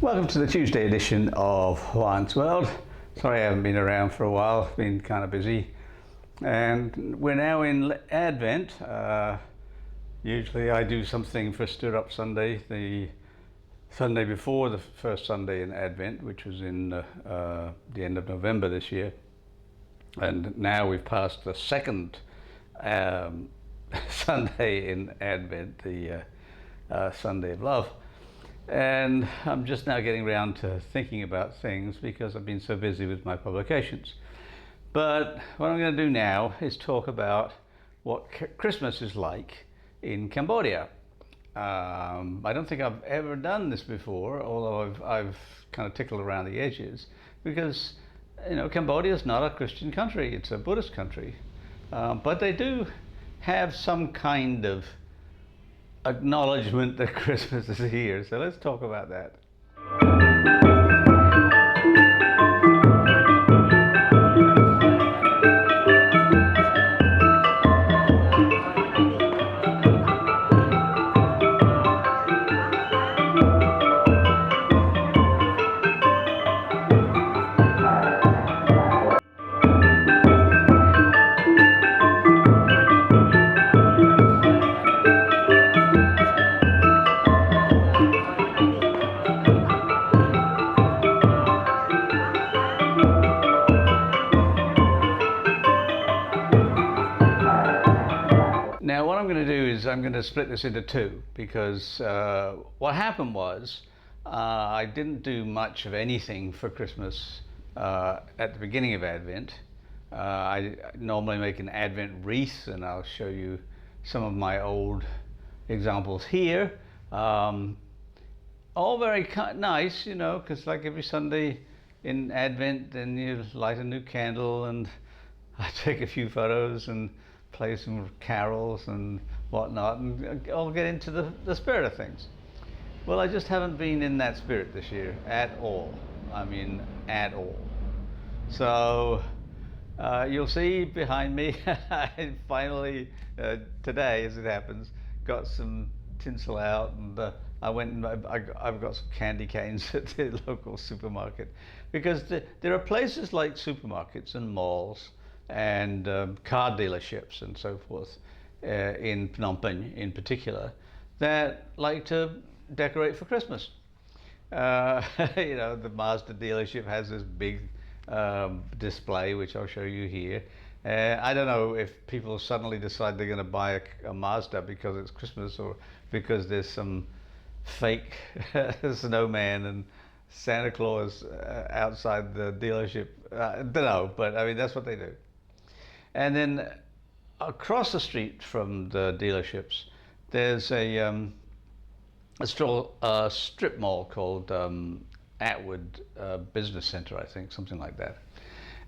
Welcome to the Tuesday edition of Juan's World. Sorry I haven't been around for a while, been kind of busy. And we're now in Advent. Usually I do something for Stir Up Sunday, the Sunday before the first Sunday in Advent, which was in the end of November this year. And now we've passed the second Sunday in Advent, the Sunday of Love. And I'm just now getting around to thinking about things because I've been so busy with my publications. But what I'm going to do now is talk about what Christmas is like in Cambodia. I don't think I've ever done this before, although I've kind of tickled around the edges, because Cambodia is not a Christian country, it's a Buddhist country. But they do have some kind of acknowledgement that Christmas is here. So let's talk about that. Now what I'm going to do is I'm going to split this into two, because what happened was I didn't do much of anything for Christmas at the beginning of Advent. I normally make an Advent wreath, and I'll show you some of my old examples here. All very nice, because like every Sunday in Advent, then you light a new candle, and I take a few photos and play some carols and whatnot, and I'll get into the spirit of things. Well, I just haven't been in that spirit this year at all. I mean, at all. So you'll see behind me, I finally, today as it happens, got some tinsel out, and I went and I've got some candy canes at the local supermarket, because there are places like supermarkets and malls and car dealerships and so forth in Phnom Penh in particular that like to decorate for Christmas. The Mazda dealership has this big display, which I'll show you here. I don't know if people suddenly decide they're going to buy a Mazda because it's Christmas, or because there's some fake snowman and Santa Claus outside the dealership. I don't know, but I mean, that's what they do. And then across the street from the dealerships, there's a strip mall called Atwood Business Center, I think, something like that.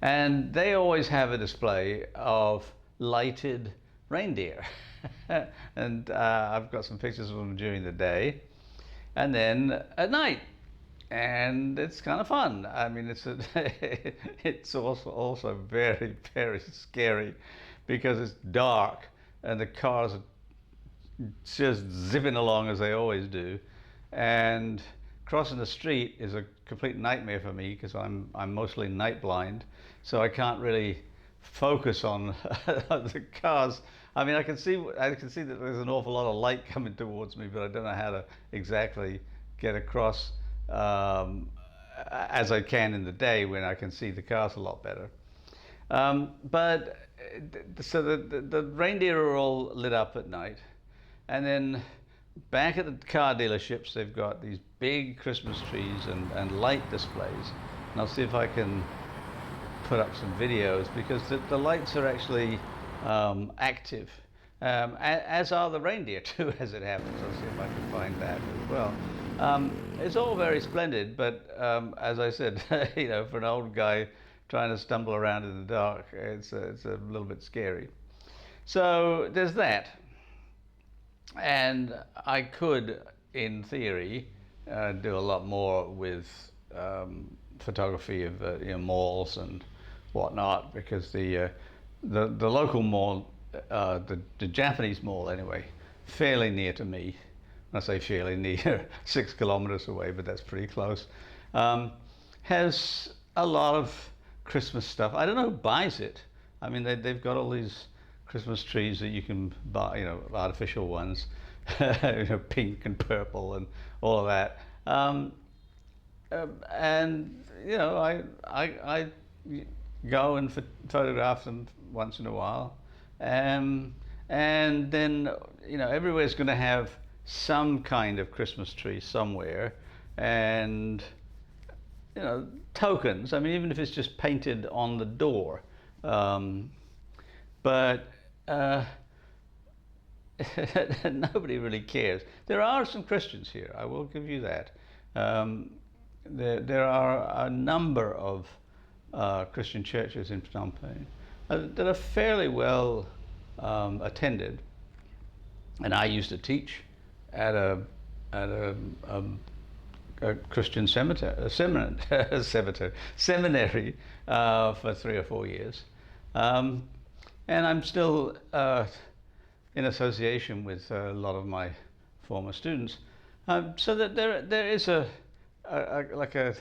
And they always have a display of lighted reindeer. And I've got some pictures of them during the day, and then at night. And it's kind of fun. I mean, it's also very, very scary, because it's dark and the cars are just zipping along as they always do, and crossing the street is a complete nightmare for me, because I'm mostly night blind, so I can't really focus on the cars. I mean, I can see that there's an awful lot of light coming towards me, but I don't know how to exactly get across as I can in the day, when I can see the cars a lot better. So the reindeer are all lit up at night, and then back at the car dealerships, they've got these big Christmas trees and light displays. And I'll see if I can put up some videos, because the lights are actually active, as are the reindeer too, as it happens. I'll see if I can find that as well. It's all very splendid, but as I said, for an old guy trying to stumble around in the dark, it's a little bit scary. So there's that. And I could, in theory, do a lot more with photography of malls and whatnot, because the local mall, the Japanese mall anyway, fairly near to me, I say fairly near, 6 kilometers away, but that's pretty close, has a lot of Christmas stuff. I don't know who buys it. I mean, they've got all these Christmas trees that you can buy, artificial ones, pink and purple and all of that. And I go and photograph them once in a while, and then everywhere's going to have some kind of Christmas tree somewhere, and tokens. I mean, even if it's just painted on the door, but nobody really cares. There are some Christians here, I will give you that. There are a number of Christian churches in Phnom Penh that are fairly well attended, and I used to teach at a Christian seminary for 3 or 4 years, and I'm still in association with a lot of my former students, so that there is like a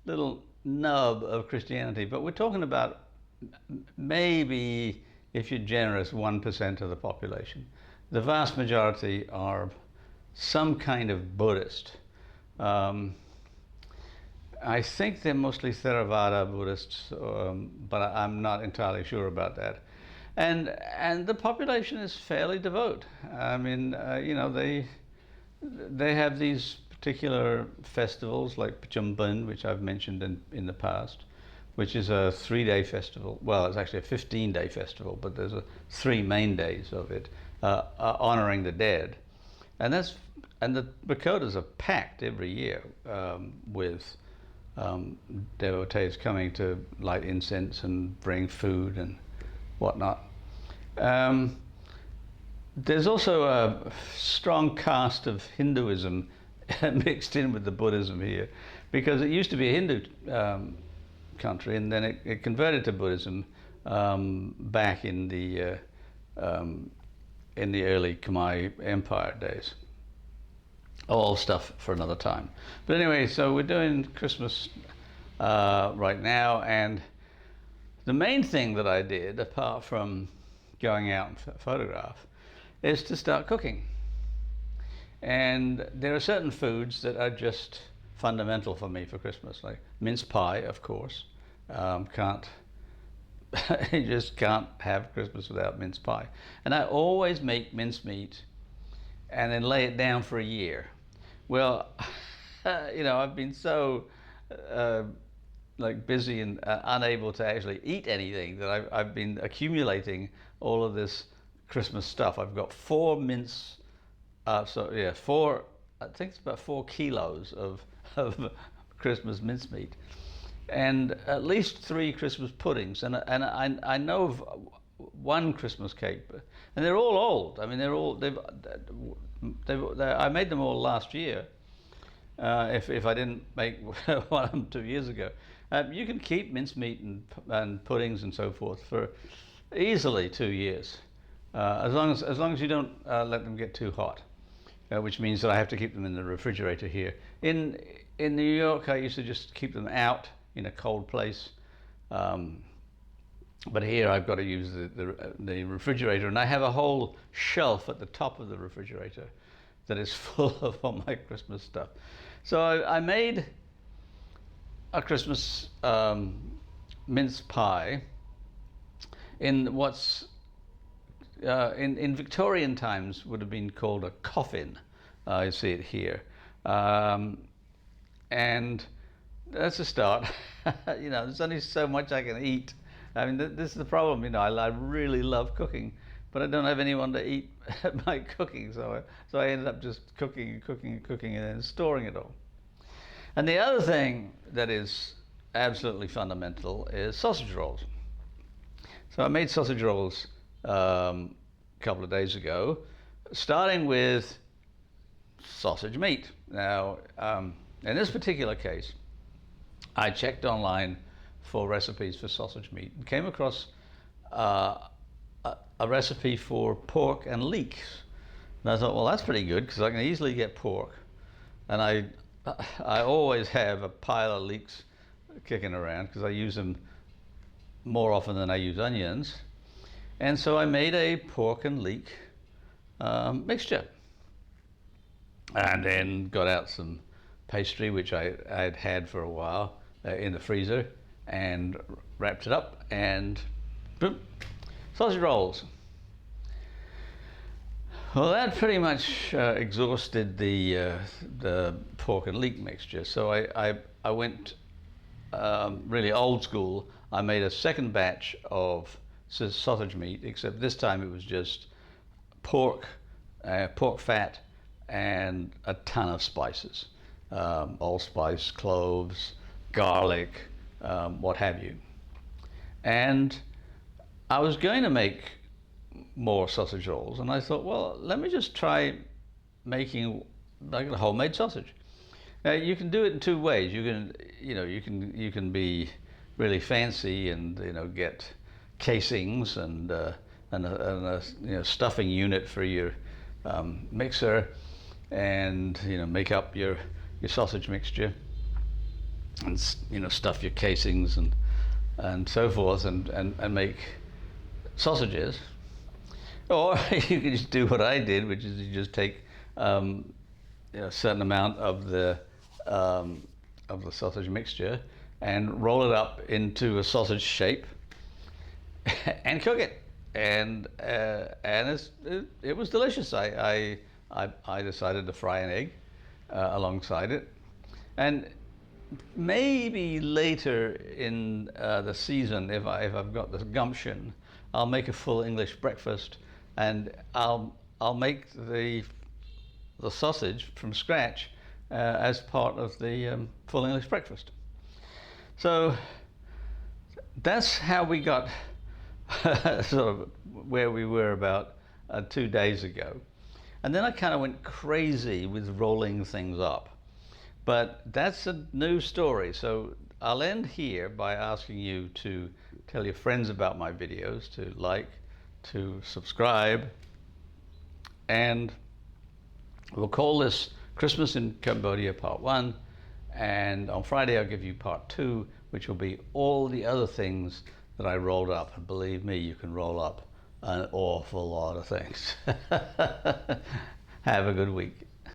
little nub of Christianity, but we're talking about maybe, if you're generous, 1% of the population. The vast majority are some kind of Buddhist. I think they're mostly Theravada Buddhists, but I'm not entirely sure about that. And the population is fairly devout. I mean, they have these particular festivals like Phnom Penh, which I've mentioned in the past, which is a 3-day festival. Well, it's actually a 15-day festival, but there's 3 main days of it, honoring the dead. And the pagodas are packed every year with devotees coming to light incense and bring food and whatnot. There's also a strong cast of Hinduism mixed in with the Buddhism here, because it used to be a Hindu country, and then it converted to Buddhism back in the early Khmer Empire days. All stuff for another time. But anyway, so we're doing Christmas right now, and the main thing that I did, apart from going out and photograph, is to start cooking. And there are certain foods that are just fundamental for me for Christmas, like mince pie, of course. You just can't have Christmas without mince pie. And I always make mincemeat and then lay it down for a year. Well, I've been so busy and unable to actually eat anything that I've been accumulating all of this Christmas stuff. I've got 4 I think it's about 4 kilos of Christmas mincemeat, and at least 3 Christmas puddings, and I know of 1 Christmas cake, and they're all old. I mean, I made them all last year. If I didn't make one of them 2 years ago, you can keep mincemeat and puddings and so forth for easily 2 years, as long as you don't let them get too hot. Which means that I have to keep them in the refrigerator here. In New York, I used to just keep them out in a cold place, but here I've got to use the refrigerator, and I have a whole shelf at the top of the refrigerator that is full of all my Christmas stuff. So I made a Christmas mince pie in what's in Victorian times would have been called a coffin. You see it here, and that's a start. There's only so much I can eat. I mean, this is the problem. I really love cooking, but I don't have anyone to eat my cooking, so I ended up just cooking and cooking and cooking and then storing it all. And the other thing that is absolutely fundamental is sausage rolls. So I made sausage rolls a couple of days ago, starting with sausage meat. Now, in this particular case, I checked online for recipes for sausage meat and came across a recipe for pork and leeks. And I thought, well, that's pretty good because I can easily get pork, and I always have a pile of leeks kicking around because I use them more often than I use onions. And so I made a pork and leek mixture, and then got out some pastry which I'd had for a while in the freezer, and wrapped it up, and boom, sausage rolls. Well, that pretty much exhausted the pork and leek mixture. So I went really old school. I made a second batch of sausage meat, except this time it was just pork, pork fat, and a ton of spices, allspice, cloves, garlic, what have you. And I was going to make more sausage rolls, and I thought, well, let me just try making like a homemade sausage. You can do it in two ways. You can be really fancy and get casings and a stuffing unit for your mixer, and make up your sausage mixture, and stuff your casings and so forth, and make sausages. Or you can just do what I did, which is you just take a certain amount of the sausage mixture and roll it up into a sausage shape and cook it. And it was delicious. I decided to fry an egg alongside it, and maybe later in the season, if I've got the gumption, I'll make a full English breakfast, and I'll make the sausage from scratch as part of the full English breakfast. So that's how we got sort of where we were about 2 days ago. And then I kind of went crazy with rolling things up. But that's a new story. So I'll end here by asking you to tell your friends about my videos, to like, to subscribe, and we'll call this Christmas in Cambodia Part 1, and on Friday I'll give you Part 2, which will be all the other things that I rolled up. And believe me, you can roll up an awful lot of things. Have a good week.